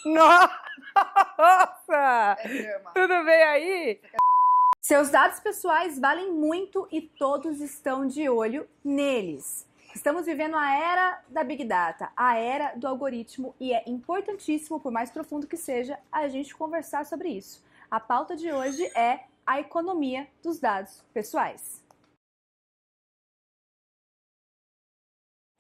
Nossa! Tudo bem aí? Seus dados pessoais valem muito e todos estão de olho neles. Estamos vivendo a era da Big Data, a era do algoritmo, e é importantíssimo, por mais profundo que seja, a gente conversar sobre isso. A pauta de hoje é a economia dos dados pessoais.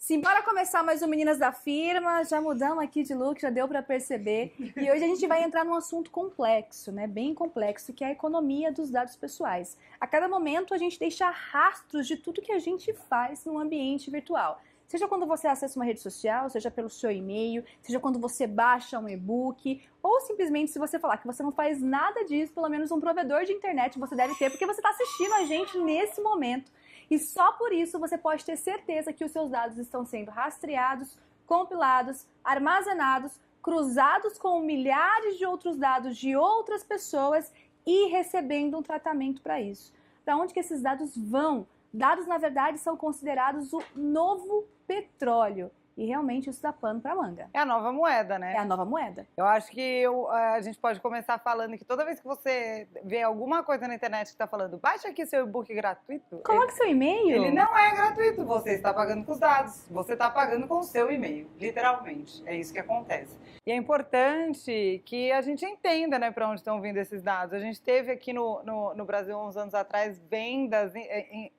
Simbora começar mais um Meninas da Firma, já mudamos aqui de look, já deu para perceber. E hoje a gente vai entrar num assunto complexo, né? Bem complexo, que é a economia dos dados pessoais. A cada momento a gente deixa rastros de tudo que a gente faz no ambiente virtual. Seja quando você acessa uma rede social, seja pelo seu e-mail, seja quando você baixa um e-book, ou simplesmente se você falar que você não faz nada disso, pelo menos um provedor de internet você deve ter, porque você está assistindo a gente nesse momento. E só por isso você pode ter certeza que os seus dados estão sendo rastreados, compilados, armazenados, cruzados com milhares de outros dados de outras pessoas e recebendo um tratamento para isso. Para onde que esses dados vão? Dados, na verdade, são considerados o novo petróleo. E realmente isso dá pano para manga. É a nova moeda, né? É a nova moeda. Eu acho que a gente pode começar falando que toda vez que você vê alguma coisa na internet que está falando, baixa aqui seu e-book gratuito. Coloque seu e-mail. Ele não é gratuito, você está pagando com os dados. Você está pagando com o seu e-mail, literalmente. É isso que acontece. E é importante que a gente entenda, né, para onde estão vindo esses dados. A gente teve aqui no Brasil, uns anos atrás, vendas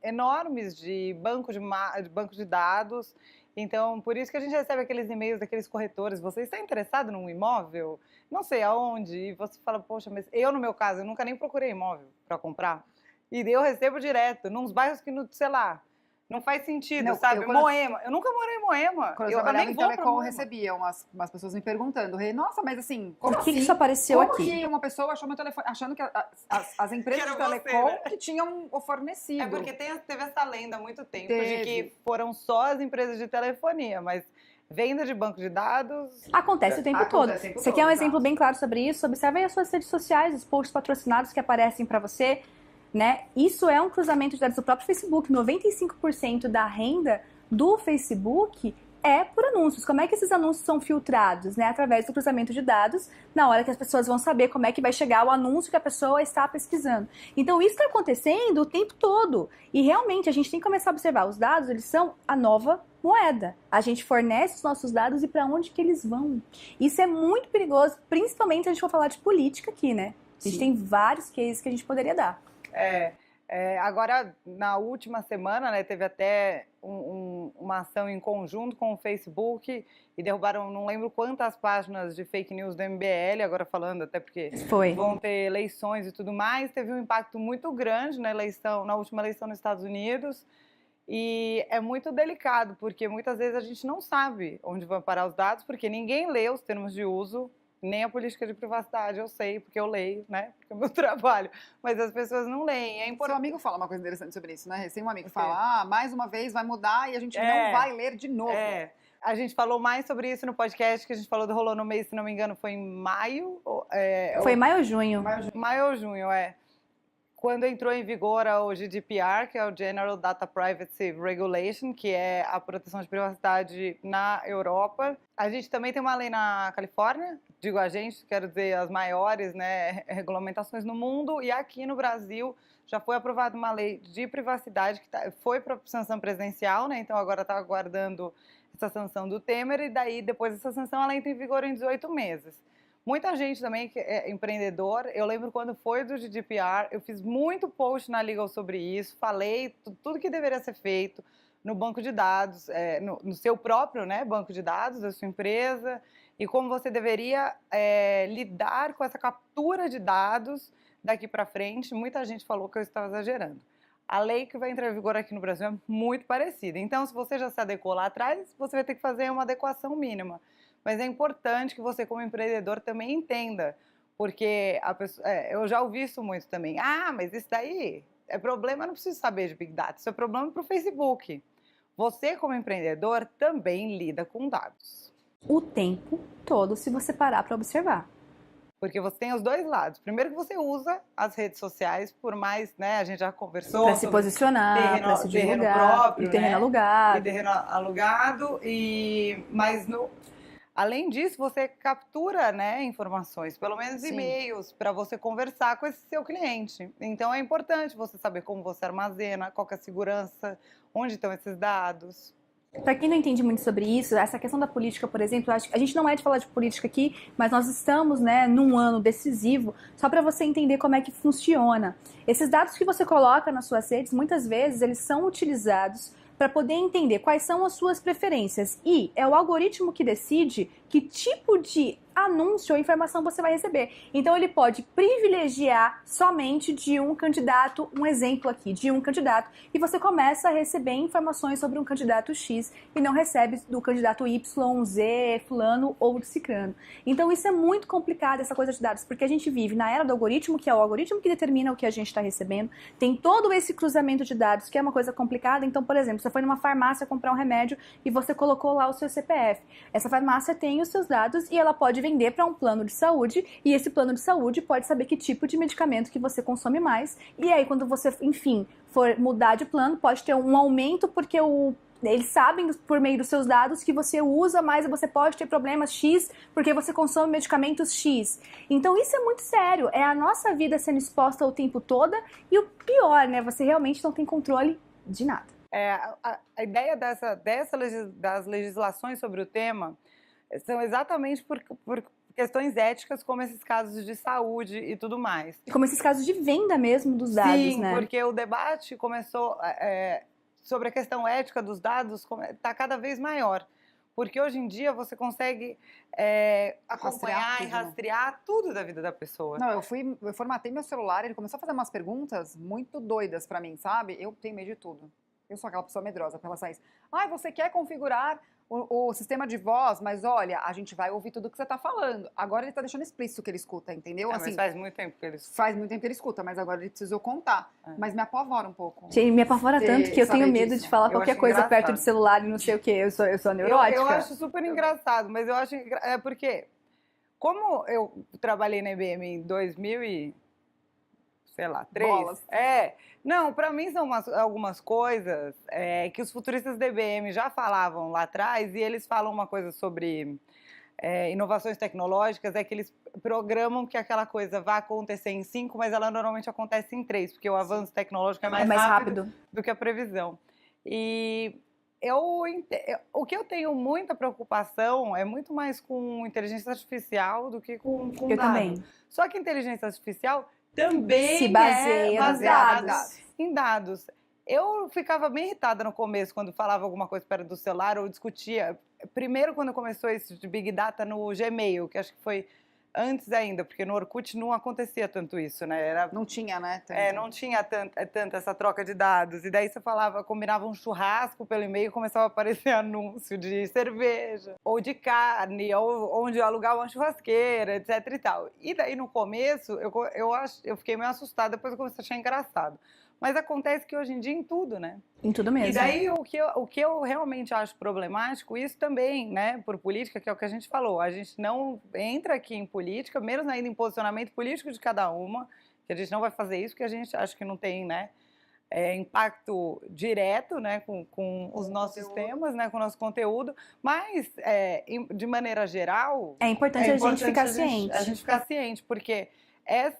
enormes de banco de dados. Então, por isso que a gente recebe aqueles e-mails daqueles corretores. Você está interessado num imóvel? Não sei aonde. E você fala, poxa, mas eu, no meu caso, eu nunca nem procurei imóvel para comprar. E eu recebo direto, nos bairros que, sei lá, não faz sentido, não, sabe? Moema. Eu nunca morei em Moema. Quando eu trabalhava em Telecom, eu recebia umas pessoas me perguntando, nossa, mas assim, como por que assim? Isso apareceu como aqui? Que uma pessoa achou meu telefone, achando que as empresas de Telecom né? que tinham o fornecido. É porque teve essa lenda há muito tempo de que foram só as empresas de telefonia, mas venda de banco de dados... Acontece o tempo todo. Você quer um exemplo bem claro sobre isso? Observe aí as suas redes sociais, os posts patrocinados que aparecem para você. Né? Isso é um cruzamento de dados do próprio Facebook. 95% da renda do Facebook é por anúncios. Como é que esses anúncios são filtrados? Né? Através do cruzamento de dados, na hora que as pessoas vão saber como é que vai chegar o anúncio que a pessoa está pesquisando. Então isso está acontecendo o tempo todo. E realmente a gente tem que começar a observar. Os dados, eles são a nova moeda. A gente fornece os nossos dados e para onde que eles vão. Isso é muito perigoso, principalmente se a gente for falar de política aqui, né? A gente tem vários cases que a gente poderia dar. Agora, na última semana, né, teve até uma ação em conjunto com o Facebook e derrubaram, não lembro quantas páginas de fake news do MBL, agora falando até porque vão ter eleições e tudo mais. Teve um impacto muito grande na última eleição nos Estados Unidos e é muito delicado, porque muitas vezes a gente não sabe onde vão parar os dados, porque ninguém lê os termos de uso, nem a política de privacidade, eu sei, porque eu leio, né? Porque é o meu trabalho. Mas as pessoas não leem. É importante. Seu amigo fala uma coisa interessante sobre isso, né? Recém um amigo fala, mais uma vez vai mudar e a gente não vai ler de novo. A gente falou mais sobre isso no podcast que a gente falou do Rolou no Mês, se não me engano, foi em maio. Foi maio ou junho? Maio ou junho, Quando entrou em vigor o GDPR, que é o General Data Privacy Regulation, que é a proteção de privacidade na Europa. A gente também tem uma lei na Califórnia, digo a gente, quero dizer as maiores, né, regulamentações no mundo, e aqui no Brasil já foi aprovada uma lei de privacidade que foi para sanção presidencial, né, então agora está aguardando essa sanção do Temer, e daí depois dessa sanção ela entra em vigor em 18 meses. Muita gente também que é empreendedor, eu lembro quando foi do GDPR, eu fiz muito post na Legal sobre isso, falei tudo que deveria ser feito no banco de dados, no seu próprio, né, banco de dados da sua empresa, e como você deveria lidar com essa captura de dados daqui para frente. Muita gente falou que eu estava exagerando. A lei que vai entrar em vigor aqui no Brasil é muito parecida. Então, se você já se adequou lá atrás, você vai ter que fazer uma adequação mínima. Mas é importante que você, como empreendedor, também entenda, porque eu já ouvi isso muito também. Mas isso daí é problema, eu não preciso saber de Big Data, isso é problema para o Facebook. Você, como empreendedor, também lida com dados. O tempo todo, se você parar para observar. Porque você tem os dois lados. Primeiro que você usa as redes sociais, por mais, né, a gente já conversou. Para se posicionar, para se divulgar, terreno próprio, e terreno né? alugado. E terreno alugado, mas Além disso, você captura, né, informações, pelo menos Sim. e-mails, para você conversar com esse seu cliente. Então é importante você saber como você armazena, qual que é a segurança, onde estão esses dados. Para quem não entende muito sobre isso, essa questão da política, por exemplo, acho que a gente não é de falar de política aqui, mas nós estamos, né, num ano decisivo, só para você entender como é que funciona. Esses dados que você coloca nas suas redes, muitas vezes, eles são utilizados para poder entender quais são as suas preferências. E é o algoritmo que decide que tipo de anúncio ou informação você vai receber. Então ele pode privilegiar somente de um candidato, um exemplo aqui, de um candidato, e você começa a receber informações sobre um candidato X e não recebe do candidato Y, Z, fulano ou cicrano. Então isso é muito complicado, essa coisa de dados, porque a gente vive na era do algoritmo, que é o algoritmo que determina o que a gente está recebendo, tem todo esse cruzamento de dados, que é uma coisa complicada. Então, por exemplo, você foi numa farmácia comprar um remédio e você colocou lá o seu CPF. Essa farmácia tem os seus dados e ela pode vender para um plano de saúde, e esse plano de saúde pode saber que tipo de medicamento que você consome mais, e aí quando você, enfim, for mudar de plano, pode ter um aumento, porque eles sabem, por meio dos seus dados, que você usa mais e você pode ter problemas X porque você consome medicamentos X. Então isso é muito sério, é a nossa vida sendo exposta o tempo todo, e o pior, né, você realmente não tem controle de nada. A ideia das legislações sobre o tema são exatamente por questões éticas, como esses casos de saúde e tudo mais. Como esses casos de venda mesmo dos dados, Sim, né? porque o debate começou sobre a questão ética dos dados está cada vez maior. Porque hoje em dia você consegue acompanhar e rastrear tudo da vida da pessoa. Não, eu formatei meu celular, ele começou a fazer umas perguntas muito doidas pra mim, sabe? Eu tenho medo de tudo. Eu sou aquela pessoa medrosa com relação a isso. Você quer configurar o sistema de voz, mas olha, a gente vai ouvir tudo que você tá falando. Agora ele tá deixando explícito o que ele escuta, entendeu? Mas faz muito tempo que ele escuta. Faz muito tempo que ele escuta, mas agora ele precisou contar. Mas me apavora um pouco. Gente, me apavora tanto que eu tenho medo disso. de falar qualquer coisa engraçado. perto do celular e não sei o que. Eu sou neurótica. Eu acho super engraçado, mas eu acho... porque, como eu trabalhei na IBM em 2003... Bolas. Não, para mim são algumas coisas que os futuristas da IBM já falavam lá atrás, e eles falam uma coisa sobre inovações tecnológicas, é que eles programam que aquela coisa vai acontecer em 5, mas ela normalmente acontece em 3, porque o avanço tecnológico é mais rápido do que a previsão. E o que eu tenho muita preocupação é muito mais com inteligência artificial do que com eu dados. também. Só que inteligência artificial também se baseia em dados. Eu ficava bem irritada no começo quando falava alguma coisa perto do celular ou discutia. Primeiro, quando começou isso de Big Data no Gmail, que acho que foi antes ainda, porque no Orkut não acontecia tanto isso, né? Não tinha, né? Não tinha tanta essa troca de dados. E daí você combinava um churrasco pelo e-mail e começava a aparecer anúncio de cerveja, ou de carne, ou onde alugar uma churrasqueira, etc e tal. E daí no começo eu fiquei meio assustada, depois eu comecei a achar engraçado. Mas acontece que hoje em dia em tudo, né? Em tudo mesmo. E daí o que eu realmente acho problemático, isso também, né, por política, que é o que a gente falou, a gente não entra aqui em política, menos ainda em posicionamento político de cada uma, que a gente não vai fazer isso, porque a gente acha que não tem, né, impacto direto, né, com os nossos temas, né, com o nosso conteúdo, mas de maneira geral é importante a gente ficar ciente. A gente ficar ciente, porque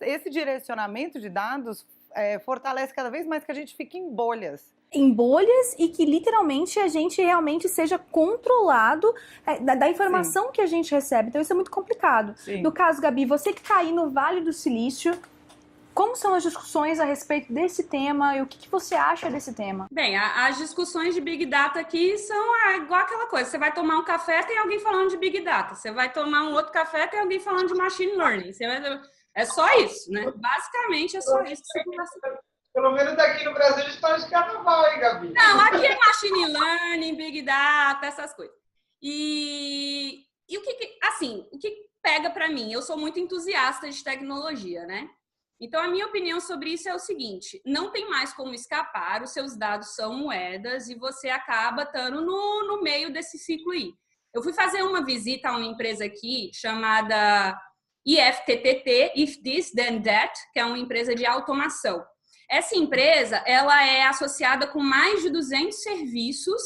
esse direcionamento de dados fortalece cada vez mais que a gente fique em bolhas. Em bolhas, e que literalmente a gente realmente seja controlado da informação que a gente recebe. Então isso é muito complicado. Sim. No caso, Gabi, você que está aí no Vale do Silício, como são as discussões a respeito desse tema e o que você acha desse tema? Bem, as discussões de Big Data aqui são igual aquela coisa. Você vai tomar um café, tem alguém falando de Big Data. Você vai tomar um outro café, tem alguém falando de Machine Learning. É só isso, né? Basicamente é só isso. Pelo menos aqui no Brasil a gente está de carnaval, hein, Gabi? Não, aqui é Machine Learning, Big Data, essas coisas. E o que pega para mim? Eu sou muito entusiasta de tecnologia, né? Então, a minha opinião sobre isso é o seguinte: não tem mais como escapar, os seus dados são moedas e você acaba estando no meio desse ciclo aí. Eu fui fazer uma visita a uma empresa aqui chamada IFTTT, If This Then That, que é uma empresa de automação. Essa empresa, ela é associada com mais de 200 serviços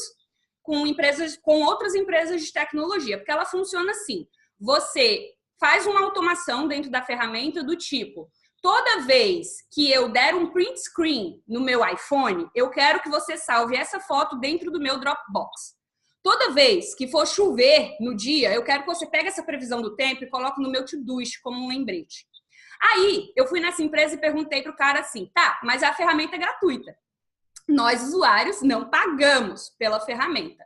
com outras empresas de tecnologia, porque ela funciona assim. Você faz uma automação dentro da ferramenta do tipo, toda vez que eu der um print screen no meu iPhone, eu quero que você salve essa foto dentro do meu Dropbox. Toda vez que for chover no dia, eu quero que você pegue essa previsão do tempo e coloque no meu to-doist como um lembrete. Aí, eu fui nessa empresa e perguntei pro cara assim, tá, mas a ferramenta é gratuita. Nós, usuários, não pagamos pela ferramenta.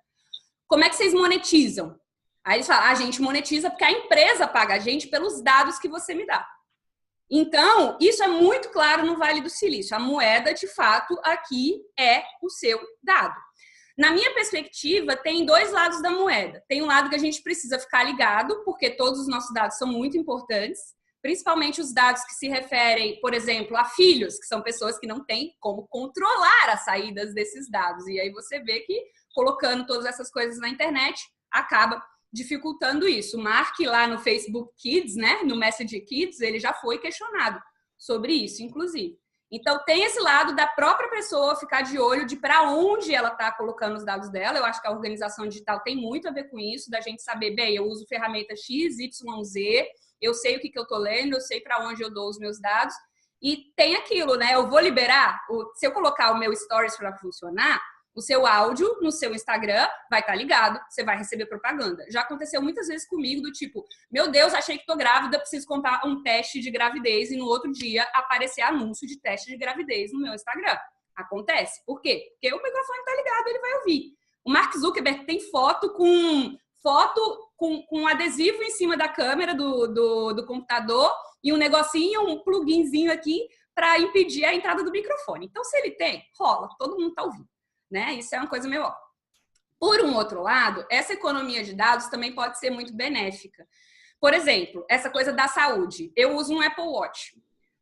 Como é que vocês monetizam? Aí eles falam, a gente monetiza porque a empresa paga a gente pelos dados que você me dá. Então, isso é muito claro no Vale do Silício. A moeda, de fato, aqui é o seu dado. Na minha perspectiva, tem dois lados da moeda. Tem um lado que a gente precisa ficar ligado, porque todos os nossos dados são muito importantes, principalmente os dados que se referem, por exemplo, a filhos, que são pessoas que não têm como controlar as saídas desses dados. E aí você vê que colocando todas essas coisas na internet acaba dificultando isso. O Mark lá no Facebook Kids, né, no Message Kids, ele já foi questionado sobre isso, inclusive. Então, tem esse lado da própria pessoa ficar de olho de para onde ela está colocando os dados dela. Eu acho que a organização digital tem muito a ver com isso, da gente saber, bem, eu uso ferramenta X, Y, Z, eu sei o que eu estou lendo, eu sei para onde eu dou os meus dados. E tem aquilo, né? Eu vou liberar, se eu colocar o meu Stories para funcionar, o seu áudio no seu Instagram vai estar ligado, você vai receber propaganda. Já aconteceu muitas vezes comigo do tipo, meu Deus, achei que tô grávida, preciso comprar um teste de gravidez e no outro dia aparecer anúncio de teste de gravidez no meu Instagram. Acontece. Por quê? Porque o microfone tá ligado, ele vai ouvir. O Mark Zuckerberg tem foto com um adesivo em cima da câmera do computador e um negocinho, um pluginzinho aqui para impedir a entrada do microfone. Então, se ele tem, rola, todo mundo tá ouvindo. Né? Isso é uma coisa meio óbvia. Por um outro lado, essa economia de dados também pode ser muito benéfica. Por exemplo, essa coisa da saúde. Eu uso um Apple Watch.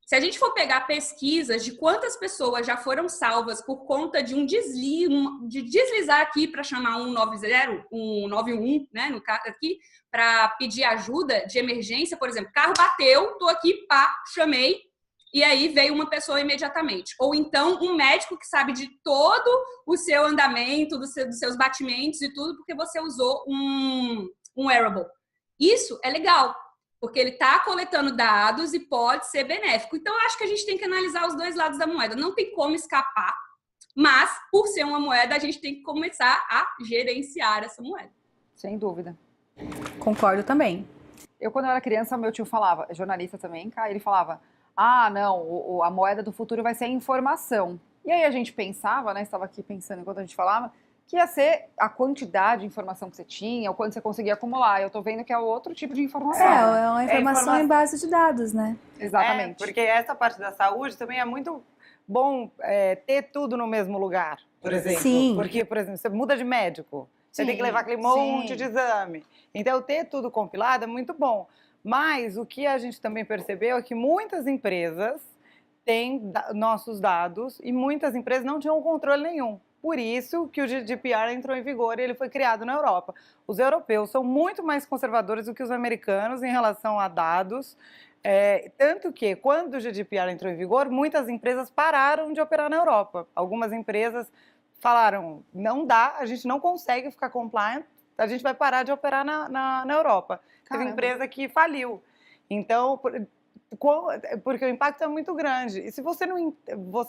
Se a gente for pegar pesquisas de quantas pessoas já foram salvas por conta de de deslizar aqui para chamar 190, 191, né, no caso aqui, para pedir ajuda de emergência, por exemplo, carro bateu, tô aqui, pá, chamei, e aí veio uma pessoa imediatamente. Ou então um médico que sabe de todo o seu andamento, dos seus batimentos e tudo, porque você usou um wearable. Isso é legal, porque ele está coletando dados e pode ser benéfico. Então, eu acho que a gente tem que analisar os dois lados da moeda. Não tem como escapar, mas, por ser uma moeda, a gente tem que começar a gerenciar essa moeda. Sem dúvida. Concordo também. Eu, quando eu era criança, meu tio falava, jornalista também, cara, ele falava, ah, não, a moeda do futuro vai ser a informação. E aí a gente pensava, né, estava aqui pensando enquanto a gente falava, que ia ser a quantidade de informação que você tinha, o quanto você conseguia acumular. Eu tô vendo que é outro tipo de informação. É uma informação em base de dados, né? Exatamente. Porque essa parte da saúde também é muito bom ter tudo no mesmo lugar, por exemplo. Sim. Porque, por exemplo, você muda de médico, você tem que levar aquele monte de exame. Então, ter tudo compilado é muito bom. Mas o que a gente também percebeu é que muitas empresas têm nossos dados e muitas empresas não tinham controle nenhum. Por isso que o GDPR entrou em vigor e ele foi criado na Europa. Os europeus são muito mais conservadores do que os americanos em relação a dados. Tanto que, quando o GDPR entrou em vigor, muitas empresas pararam de operar na Europa. Algumas empresas falaram, não dá, a gente não consegue ficar compliant, a gente vai parar de operar na Europa. Teve empresa que faliu. Então, porque o impacto é muito grande. E se você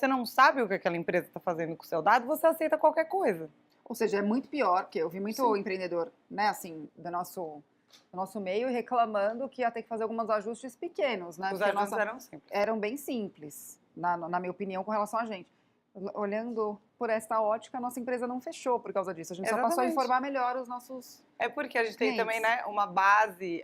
não sabe o que aquela empresa está fazendo com o seu dado, você aceita qualquer coisa. Ou seja, é muito pior, porque eu vi muito empreendedor, né, assim, do nosso meio reclamando que ia ter que fazer alguns ajustes pequenos, né? Os ajustes eram simples. Eram bem simples, na minha opinião, com relação a gente. Olhando por esta ótica, a nossa empresa não fechou por causa disso. A gente só passou a informar melhor os nossos porque a gente tem clientes. também, né, uma base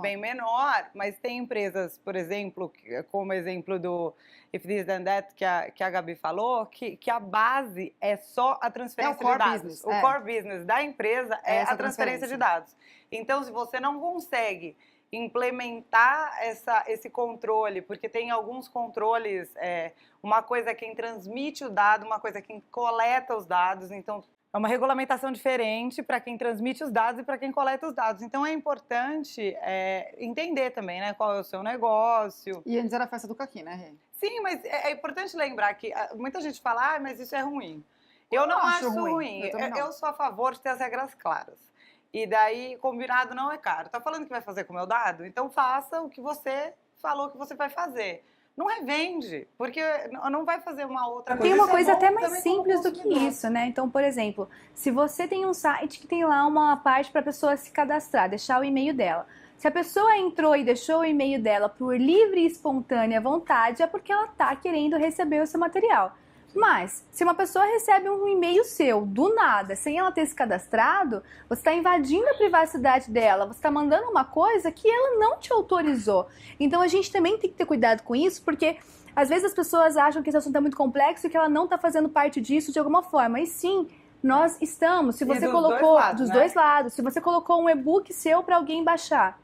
bem menor, mas tem empresas, por exemplo, como exemplo do If This Then That, que a Gabi falou, que a base é só a transferência de dados. Business, o core business da empresa é a transferência de dados. Então, se você não consegue implementar esse controle, porque tem alguns controles, uma coisa é quem transmite o dado, uma coisa é quem coleta os dados, então é uma regulamentação diferente para quem transmite os dados e para quem coleta os dados. Então é importante entender também, né, qual é o seu negócio. E antes era a festa do caqui, né, Rê? Sim, mas é importante lembrar que muita gente fala, mas isso é ruim. Eu não acho acho ruim. ruim. Eu também não. Eu sou a favor de ter as regras claras. E daí, combinado não é caro. Tá falando que vai fazer com o meu dado? Então faça o que você falou que você vai fazer. Não revende, porque não vai fazer uma outra coisa. Tem uma Isso é coisa bom até mais também como simples do que consumidor. isso, né? Então, por exemplo, se você tem um site que tem lá uma parte para a pessoa se cadastrar, deixar o e-mail dela. Se a pessoa entrou e deixou o e-mail dela por livre e espontânea vontade, é porque ela está querendo receber o seu material. Mas, se uma pessoa recebe um e-mail seu, do nada, sem ela ter se cadastrado, você está invadindo a privacidade dela, você está mandando uma coisa que ela não te autorizou. Então, a gente também tem que ter cuidado com isso, porque às vezes as pessoas acham que esse assunto é muito complexo e que ela não está fazendo parte disso de alguma forma. E sim, nós estamos. Se E você dos colocou dois lados, dos né? dois lados, se você colocou um e-book seu para alguém baixar,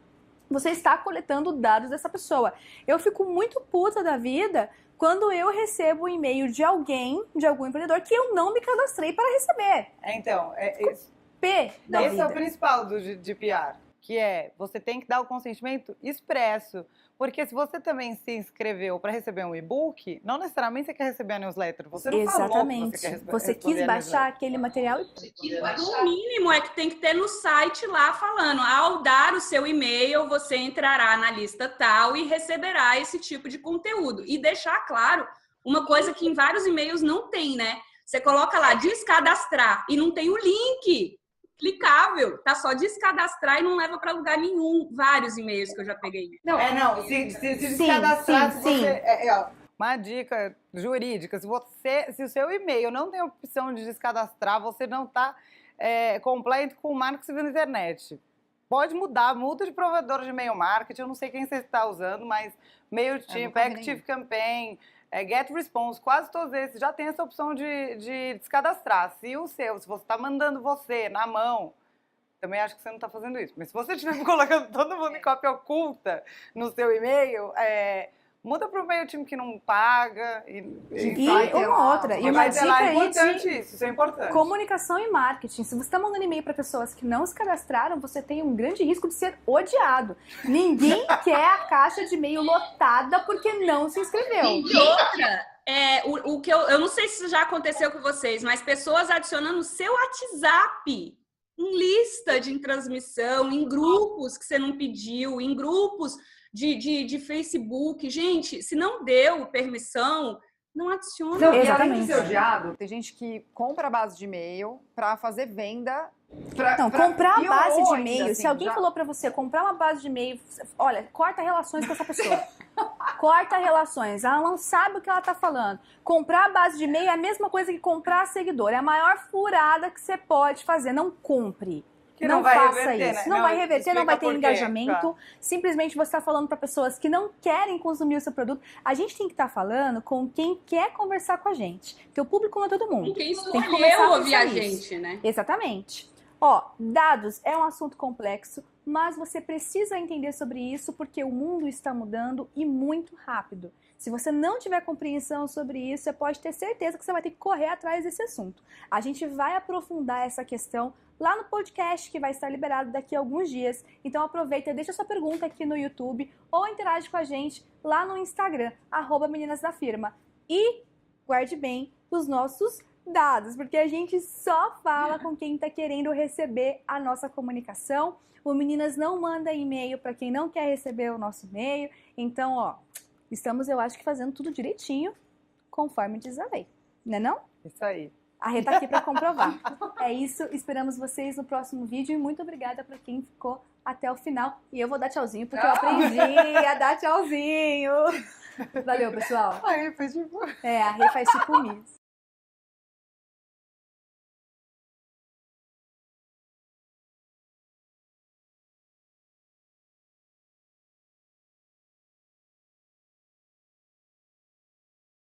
você está coletando dados dessa pessoa. Eu fico muito puta da vida quando eu recebo um e-mail de alguém, de algum empreendedor, que eu não me cadastrei para receber. Então, P da esse vida. é o principal do GDPR, que é você tem que dar o consentimento expresso. Porque se você também se inscreveu para receber um e-book, não necessariamente você quer receber a newsletter. Você não falou que Exatamente. você quer Você quis responder a baixar aquele material e O mínimo é que tem que ter no site lá falando, ao dar o seu e-mail, você entrará na lista tal e receberá esse tipo de conteúdo. E deixar claro uma coisa que em vários e-mails não tem, né? Você coloca lá, descadastrar, e não tem o link clicável. Tá só descadastrar e não leva para lugar nenhum. Vários e-mails que eu já peguei. Se Sim, cadastrar, sim, se sim. você... ó, uma dica jurídica, se o seu e-mail não tem opção de descadastrar, você não está completo com o marketing civil na internet. Pode mudar, muda de provedor de e-mail marketing, eu não sei quem você está usando, mas MailChimp, nunca vi Active Campaign, GetResponse, quase todos esses já tem essa opção de descadastrar. Se você está mandando você na mão, também acho que você não está fazendo isso, mas se você estiver colocando todo mundo em cópia oculta no seu e-mail, muda para o MailChimp que não paga. E vai ter uma lá, outra. E Mas uma vai ter lá, dica é aí importante de isso é importante. comunicação e marketing. Se você está mandando e-mail para pessoas que não se cadastraram, você tem um grande risco de ser odiado. Ninguém quer a caixa de e-mail lotada porque não se inscreveu. E outra, o que eu não sei se isso já aconteceu com vocês, mas pessoas adicionando o seu WhatsApp em lista de transmissão, em grupos que você não pediu, em grupos de Facebook. Gente, se não deu permissão, não adiciona. Não, e além de Exatamente. ser odiado, tem gente que compra a base de e-mail para fazer venda. Não, comprar a piorou base de ainda, e-mail, assim, se alguém já- falou pra você comprar uma base de e-mail, olha, corta relações com essa pessoa. Corta relações, ela não sabe o que ela tá falando. Comprar a base de e-mail é a mesma coisa que comprar seguidor, é a maior furada que você pode fazer, não compre. Que não não vai faça reverter, isso. né? Não vai reverter, não explica vai ter por quê, engajamento. tá. Simplesmente você está falando para pessoas que não querem consumir o seu produto. A gente tem que estar falando com quem quer conversar com a gente. Porque o público não é todo mundo. Quem Tem que começar escolheu a ouvir a pensar nisso. gente, né? Exatamente. Ó, dados é um assunto complexo, mas você precisa entender sobre isso porque o mundo está mudando e muito rápido. Se você não tiver compreensão sobre isso, você pode ter certeza que você vai ter que correr atrás desse assunto. A gente vai aprofundar essa questão lá no podcast que vai estar liberado daqui a alguns dias. Então aproveita e deixa sua pergunta aqui no YouTube ou interage com a gente lá no Instagram, @meninasdafirma. E guarde bem os nossos dados, porque a gente só fala com quem está querendo receber a nossa comunicação. O Meninas não manda e-mail para quem não quer receber o nosso e-mail. Então, ó, estamos, eu acho que fazendo tudo direitinho, conforme diz a lei. Não é não? Isso aí. A Rê tá aqui para comprovar. É isso, esperamos vocês no próximo vídeo e muito obrigada para quem ficou até o final. E eu vou dar tchauzinho, porque eu aprendi a dar tchauzinho. Valeu, pessoal. Aí, foi tipo... A Rê faz tipo isso.